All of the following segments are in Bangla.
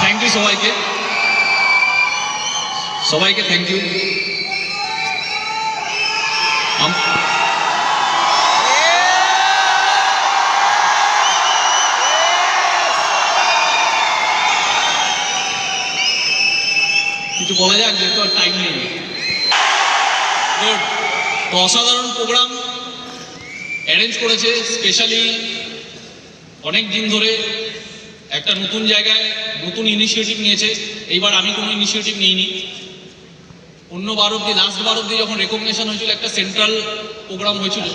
থ্যাংক ইউ সবাইকে, সবাইকে থ্যাংক ইউ। কিছু বলা যাক, যেহেতু আর টাইম নেই। গুড, তো অসাধারণ প্রোগ্রাম অ্যারেঞ্জ করেছে, স্পেশালি অনেক দিন ধরে একটা নতুন জায়গায় নতুন ইনিশিয়েটিভ নিয়েছে। এইবার আমি কোনো ইনিশিয়েটিভ নিইনি। অন্য বার অব্দি, লাস্ট বার অব্দি যখন রেকগনিশন হয়েছিল, একটা সেন্ট্রাল প্রোগ্রাম হয়েছিল,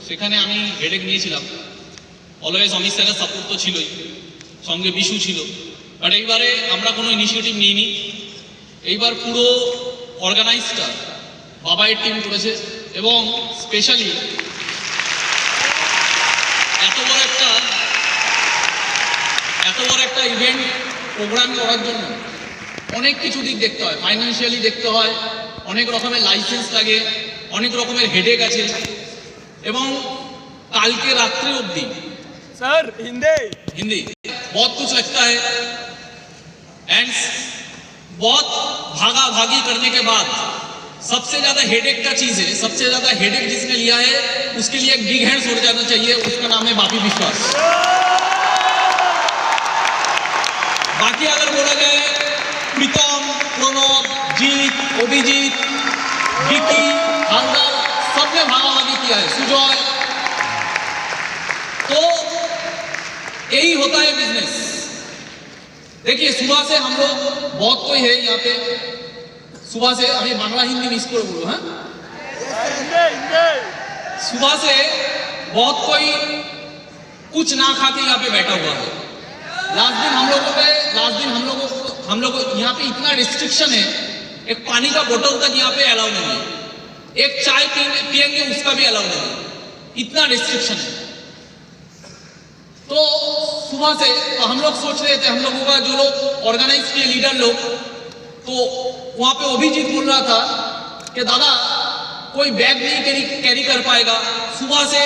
সেখানে আমি হেডেক নিয়েছিলাম। অলওয়েজ অমিত স্যারের সাপোর্ট তো ছিলই, সঙ্গে বিশু ছিল। বাট এইবারে আমরা কোনো ইনিশিয়েটিভ নিইনি। এইবার পুরো অর্গানাইজটা বাবাইয়ের টিম করেছে, এবং স্পেশালি এত বড় একটা ইভেন্ট প্রোগ্রাম করার জন্য অনেক কিছু দিক দেখতে হয়। ফাইন্যান্সিয়ালি দেখতে হয়, অনেক রকমের লাইসেন্স লাগে, অনেক রকমের হেডেক আছে, এবং কালকে রাত্রে অবধি सर हिंदी बहुत कुछ लगता है, एंड बहुत भागा भागी करने के बाद सबसे ज्यादा हेडेक का चीज है, सबसे ज्यादा हेडेक जिसने लिया है उसके लिए एक बिग हैंड्स हो जाना चाहिए। उसका नाम है बापी विश्वास। बाकी अगर बोला जाए, प्रीतम, प्रणव, जीत, अभिजीत, विकी, हालदार, सबने भागाभागी किया है, सुजॉय। तो यही होता है बिजनेस। देखिए, सुबह से हम लोग बहुत कोई है यहाँ पे, सुबह से अभी बांग्ला हिंदी मिस कर बोलो, हाँ, सुबह से बहुत कोई कुछ ना खा के यहाँ पे बैठा हुआ है। लास्ट दिन हम लोगों यहाँ पे इतना रिस्ट्रिक्शन है, एक पानी का बोतल तक यहाँ पे अलाउ नहीं है, एक चाय पिएंगे उसका भी अलाउ नहीं है, इतना रिस्ट्रिक्शन है। तो सुबह से तो हम लोग सोच रहे थे, हम लोगों का जो लोग ऑर्गेनाइज किए लीडर लोग, तो वहां पे अभिजीत बोल रहा था कि दादा कोई बैग नहीं कैरी कर पाएगा, सुबह से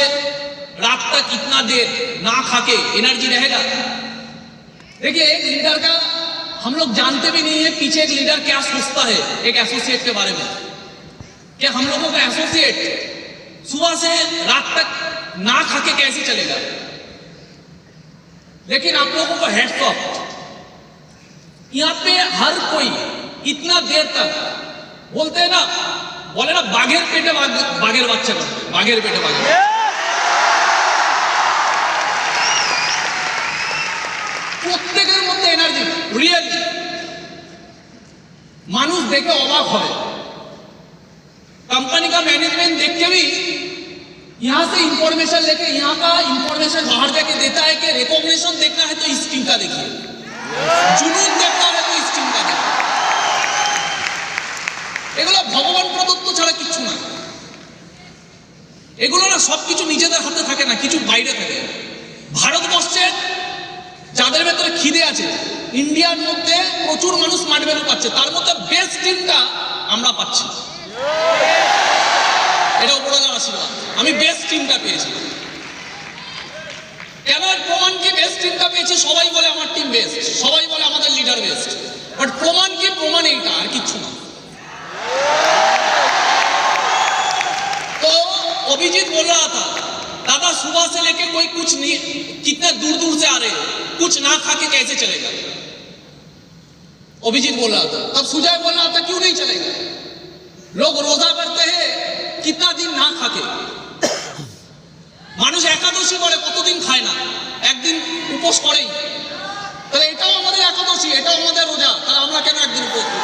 रात तक इतना देर ना खा के एनर्जी रहेगा। देखिए, एक लीडर का हम लोग जानते भी नहीं है पीछे एक लीडर क्या सोचता है एक एसोसिएट के बारे में, कि हम लोगों का एसोसिएट सुबह से रात तक ना खा के कैसे चलेगा। लेकिन आप लोगों को हेड्स ऑफ, यहाँ पे हर कोई इतना देर तक बोलते हैं ना, बोले ना बाघेर पेटे बाघेर बाচ্চা करते, बाघेर पेटे बाघेर। প্রত্যেকের মধ্যে এনার্জি, রিয়েলি মানুষ দেখে অবাক হয়। कंपनी का मैनेजमेंट देख के भी यहाँ से इंफॉर्मेशन लेके यहाँ का इंफॉर्मेशन बाहर जाके देता है कि रिकॉग्निशन देखना है तो इस टीम का देखिए, जुनून देखना है तो इस टीम का देखिए। এগুলো ভগবান প্রদত্ত ছাড়া কিছু না। এগুলো না সবকিছু নিজেদের হাতে থাকে না, কিছু বাইরে থাকে। ভারতবর্ষের যাদের ভেতরে খিদে আছে, ইন্ডিয়ার মধ্যে প্রচুর মানুষ স্মার্ট ভ্যালু পাচ্ছে, তার মধ্যে বেস্ট টিমটা আমরা পাচ্ছি। এটা উপরওয়ালার আশীর্বাদ, আমি বেস্ট টিমটা পেয়েছি। কেন প্রমাণ কি বেস্ট টিমটা পেয়েছি? সবাই বলে আমার টিম বেস্ট, সবাই বলে আমাদের লিডার বেস্ট, বাট প্রমাণ কি? প্রমাণ এইটা, আর কিচ্ছু না। तो अभिजीत बोल रहा था, दादा सुबह से लेके कोई कुछ नहीं, कितने दूर दूर से आ रहे हो, कुछ ना खा के कैसे चलेगा? अभिजीत बोल रहा था। तब सुजय बोल रहा था, क्यों नहीं चलेगा? लोग रोजा करते हैं कितना दिन ना खा के, মানুষ একাদশী করে কতদিন খায় না, একদিন উপোস করেই। তাহলে এটাও আমাদের একাদশী, এটাও আমাদের রোজা, তাহলে আমরা কেন একদিন উপোস করি?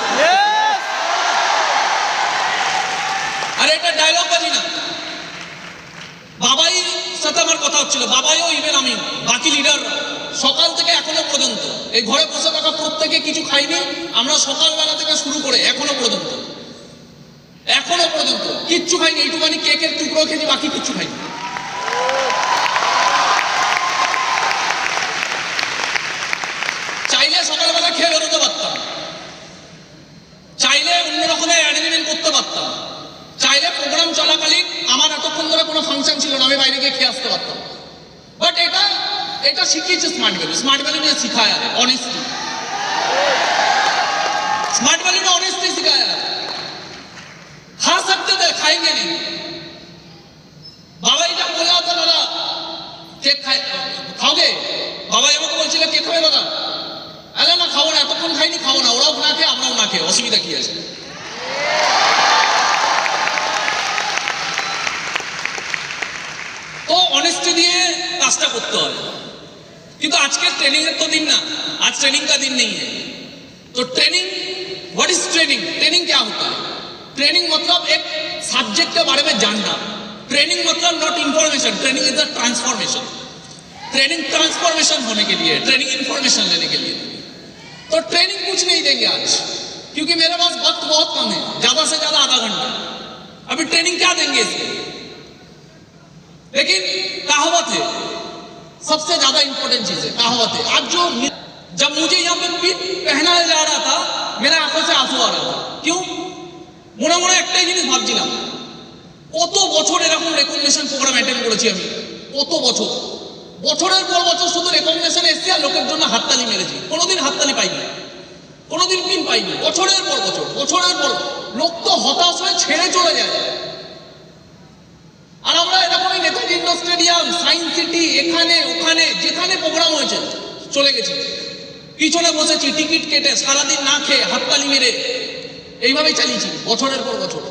আর এটা ডায়লগ বাজি না, বাবাই সাথে আমার কথা হচ্ছিল, বাবাইও ইভেন আমি, বাকি লিডার সকাল থেকে এখনো পর্যন্ত এই ঘরে বসে থাকা প্রত্যেকে কিছু খাইনি। আমরা সকালবেলা থেকে শুরু করে এখনো পর্যন্ত কিচ্ছু খাইনি, এইটুখানি কেকের টুকরো খেয়েছি, বাকি কিচ্ছু খাইনি। চাইলে সকালবেলা খেয়ে বেরোতে পারতাম, চাইলে অন্য রকমের অ্যারেঞ্জমেন্ট করতে পারতাম, চাইলে প্রোগ্রাম চলাকালীন আমার এতক্ষণ ধরে কোনো ফাংশন ছিল না, আমি বাইরে গিয়ে খেয়ে আসতে পারতাম। বাট এটা শিখিয়েছে স্মার্ট ভ্যালু, স্মার্ট ভ্যালু নিয়ে শিখায় অনেস্টলি। खाएंगे नहीं। বাবা এটা বলে তো দাদা কেক খাওগে, বাবাই আমাকে বলছিল কেক খাবে দাদা, আরে না খাবো না, এতক্ষণ খাইনি, খাবো না, ওরাও না খেয়ে আমরাও না খেয়ে, অসুবিধা কি আছে? তো অনেস্টি দিয়ে কাজটা করতে হয়। কিন্তু আজকে ट्रेनिंग এর তো দিন না, आज ट्रेनिंग का दिन नहीं है। तो training, what is training? Training क्या होता है? ट्रेनिंग मतलब एक सब्जेक्ट के बारे में जानना। ट्रेनिंग मतलब not information, training is a transformation. Training transformation होने के लिए, ट्रेनिंग इंफॉर्मेशन लेने के लिए। तो ट्रेनिंग कुछ नहीं देंगे आज, क्योंकि मेरे पास वक्त बहुत कम है, ज्यादा से ज्यादा आधा घंटा। अभी ट्रेनिंग क्या देंगे इसमें? लेकिन कहावत है, सबसे ज्यादा इंपॉर्टेंट चीज है कहावत है। आज जो जब मुझे यहाँ पे पिन पहनाया जा रहा था, मेरे आंखों से आंसू आ रहा था। क्यों? মনে মনে একটাই জিনিস ভাবছিলাম, কত বছর এরকম রেকগনিশন প্রোগ্রাম অ্যাটেন্ড করেছি আমি, কত বছর, বছরের পর বছর শুধু রেকগনিশন এসছে আর লোকের জন্য হাততালি মেরেছি, কোনোদিন হাততালি পাইনি, কোনোদিন পিন পাইনি। বছরের পর বছর, বছরের পর লোক তো হতাশ হয়ে ছেড়ে চলে যায়। আর আমরা এরকমই Netaji indoor stadium, science city, এখানে ওখানে যেখানে প্রোগ্রাম হয়েছে চলে গেছি, পিছনে বসেছি টিকিট কেটে, সারাদিন না খেয়ে হাততালি মেরে এইভাবেই চালিয়েছি বছরের পর বছর।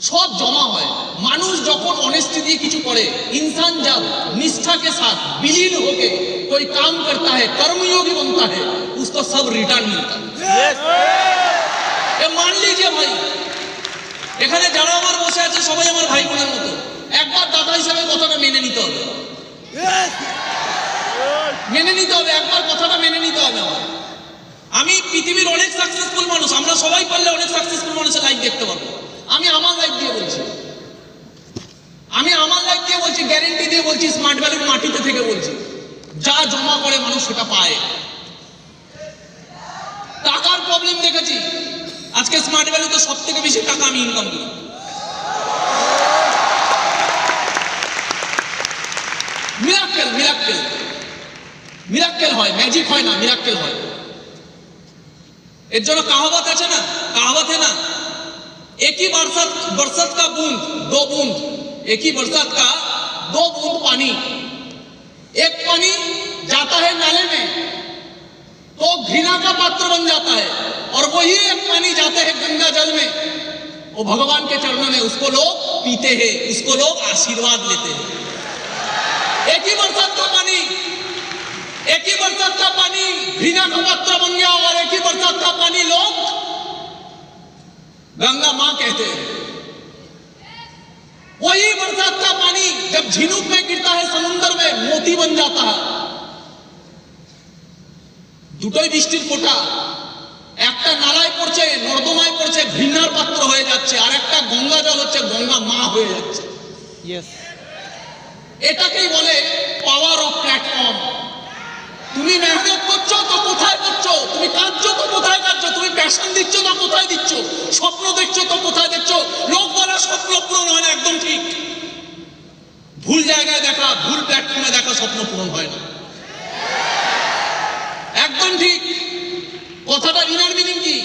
সব জমা হয়। মানুষ যখন অনেস্টি দিয়ে কিছু করে, इंसान जब निष्ठा के साथ विलीन होके कोई काम करता है, कर्मयोगी बनता है, उसको सब रिटर्न मिलता है। ये मान लीजिए भाई, এখানে যারা আমার বসে আছে সবাই আমার ভাই বোনের মতো, একবার দাদা হিসেবে কথাটা মেনে নিতে হবে, মেনে নিতে হবে, একবার কথাটা মেনে নিতে হবে আমার। আমি পৃথিবীর অনেক সাকসেসফুল মানুষ, আমরা সবাই পারলে অনেক সাকসেসফুল মানুষের লাইফ দেখতে পাবো। আমি আমার লাইফ দিয়ে বলছি, আমি আমার লাইফ দিয়ে বলছি, গ্যারেন্টি দিয়ে বলছি, স্মার্ট ভ্যালির মাটিতে থেকে বলছি, যা জমা করে মানুষ সেটা পায়। টাকার প্রবলেম দেখেছি, আজকে স্মার্ট ভ্যালিতে সব থেকে বেশি টাকা আমি ইনকাম করি। মিরাক্কেল, মিরাক্কেল, মিরাক্কেল হয়, ম্যাজিক হয় না, মিরাক্কেল হয়। এর জন্য কাহাবত আছে না, কাহাবত है ना, एक ही बरसात का बूंद, दो बूंद, एक ही बरसात का दो बूंद पानी, एक पानी जाता है नाले में तो घृणा का पात्र बन जाता है, और वही एक पानी जाते हैं गंगा जल में, वो भगवान के चरणों में, उसको लोग पीते हैं, उसको लोग आशीर्वाद लेते हैं। एक ही बरसात का पानी, एक ही बरसात का पानी घृणा का पात्र बन गया, और एक ही बरसात का पानी लोग गंगा मां कहते हैं। वही बरसात का पानी जब झिनुक में गिरता है समुद्र में, मोती बन जाता है। দুটোই বৃষ্টির ফোঁটা, একটা নালায় পড়ছে, নর্দমায় পড়ছে, ঘৃণার পাত্র হয়ে যাচ্ছে, আর একটা গঙ্গা জল হচ্ছে, গঙ্গা মা হয়ে যাচ্ছে। এটাকেই বলে পাওয়ার অফ প্ল্যাটফর্ম। তুমি মেহনত করছো তো কোথায় করছো, তুমি কাঁদছো তো কোথায় কাঁদছো, তুমি প্যাশন দিচ্ছ তো কোথায় দিচ্ছ, স্বপ্ন দেখছো তো কোথায় দেখছো। লোক বলা স্বপ্ন পূরণ হয় না, একদম ঠিক। ভুল জায়গায় দেখা, ভুল প্ল্যাটফর্মে দেখা স্বপ্ন পূরণ হয় না, একদম ঠিক। কথাটার ইনার মিনিং কি?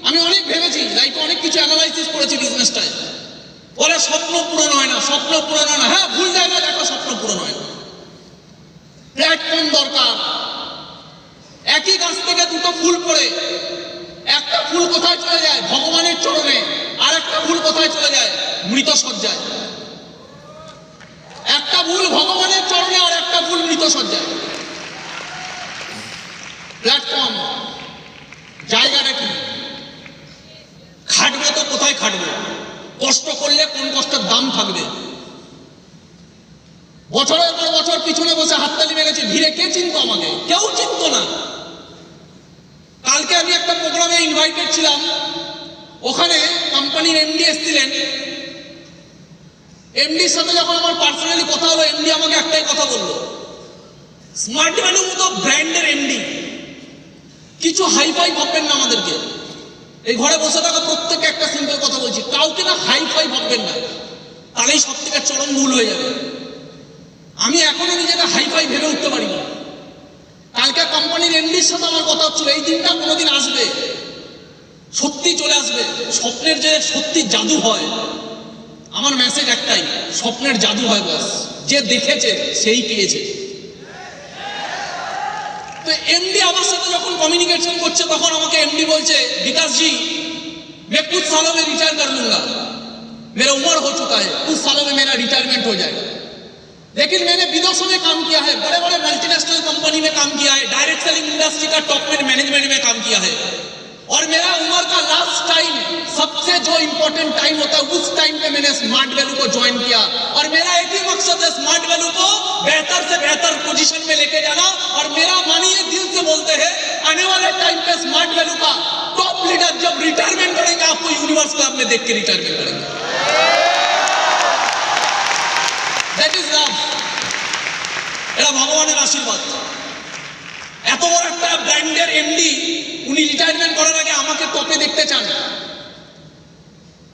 আমি অনেক ভেবেছি, লাইফে অনেক কিছু অ্যানালাইসিস করেছি বিজনেসটায়। বলে স্বপ্ন পূরণ হয় না, স্বপ্ন পূরণ হয় না। হ্যাঁ, ভুল জায়গায় দেখা স্বপ্ন পূরণ হয় না। প্ল্যাটফর্ম দরকার। একই গাছ থেকে দুটো ফুল পড়ে, একটা ফুল কোথায় চলে যায়? ভগবানের চরণে। আর একটা ফুল কোথায় চলে যায়? মৃত সজ্জায়। একটা ফুল ভগবানের চরণে, আর একটা ফুল মৃত সজ্জায়। প্ল্যাটফর্ম জায়গাটা কি? খাটবো তো কোথায় খাটবো? কষ্ট করলে কোন কষ্টের দাম থাকবে? বছরের পর বছর পিছনে বসে হাততালি মেরেছি, ভিড়ে কে চিনতো আমাকে? কেউ চিনতো না। কালকে আমি একটা প্রোগ্রামে ইনভাইটেড ছিলাম, ওখানে কোম্পানির এমডি এসেছিলেন। এমডির সাথে যখন আমার পার্সোনালি কথা হলো, এমডি আমাকে একটাই কথা বললো, স্মার্ট ভ্যালির মতো ব্র্যান্ডের এমডি, কিছু হাইফাই ভাববেন না আমাদেরকে। এই ঘরে বসে থাকা প্রত্যেককে একটা সিম্পল কথা বলছি, কাউকে না হাইফাই ভাববেন না, তাহলেই সব থেকে চরম ভুল হয়ে যাবে। আমি এখনো নিজেকে হাইফাই ভেবে উঠতে পারি না। কালকে কোম্পানির এমডির সাথে আমার কথা হচ্ছিল, এই দিনটা কোনোদিন আসবে, সত্যি চলে আসবে। স্বপ্নের যে সত্যি জাদু হয়, আমার মেসেজ একটাই, স্বপ্নের জাদু হয় বস, যে দেখেছে সেই পেয়েছে। তো এমডি আমার সাথে যখন কমিউনিকেশন করছে তখন আমাকে এমডি বলছে, विकास जी मैं कुछ सालों में रिटायर कर लूंगा, मेरा उम्र हो चुका है, कुछ सालों में मेरा रिटायरमेंट हो जाएगा, लेकिन मैंने विदेशों में काम किया है, बड़े बड़े मल्टीनेशनल कंपनी में काम किया है, डायरेक्ट सेलिंग इंडस्ट्री का टॉप मैनेजमेंट में काम किया है, और मेरा उम्र का लास्ट टाइम, सबसे जो इंपॉर्टेंट टाइम होता है, उस टाइम पे मैंने स्मार्ट वैल्यू को ज्वाइन किया, और मेरा एक ही मकसद है स्मार्ट वैल्यू को बेहतर से बेहतर पोजीशन में लेके जाना। और मेरा मानिए दिल से बोलते हैं, आने वाले टाइम पे स्मार्ट वैल्यू का टॉप लीडर जब रिटायरमेंट करेंगे, आपको यूनिवर्स क्लब में देख के रिटायरमेंट करेंगे। दैट इज लव, এটা ভগবানের আশীর্বাদ। এত বড় একটা ব্র্যান্ডের এমডি, উনি রিটায়ারমেন্ট করার আগে আমাকে টপে দেখতে চান।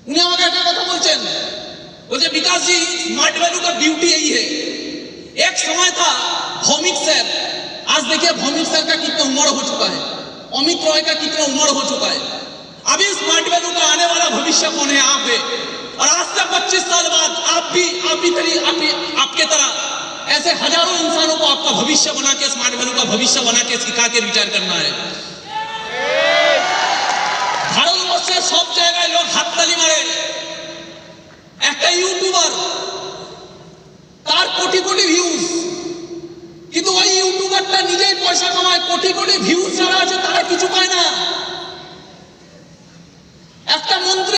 उन्हें আমাকে একটা কথা বলছেন, বলছে विकास जी स्मार्ट वैल्यू का ब्यूटी यही है, एक समय था भौमिक सर, आज देखिए भौमिक सर का कितना उम्र हो चुका है, अमित रॉय का कितना उम्र हो चुका है, अभी स्मार्ट वैल्यू का आने वाला भविष्य कौन है? आप है। और आज से 25 साल बाद आप भी आपके तरह ऐसे हजारों इंसानों को आपका भविष्य बना के, स्मार्ट वैल्यू का भविष्य बना के सिखा के रिटायर करना है। ভারতবর্ষের সব জায়গায় লোক হাততালি মারে, একটা ইউটিউবার তার কোটি কোটি ভিউজ, কিন্তু ওই ইউটিউবারটা নিজেই পয়সা কামায়, কোটি কোটি ভিউজ যারা আছে তারা কিছু পায় না। একটা মন্ত্রী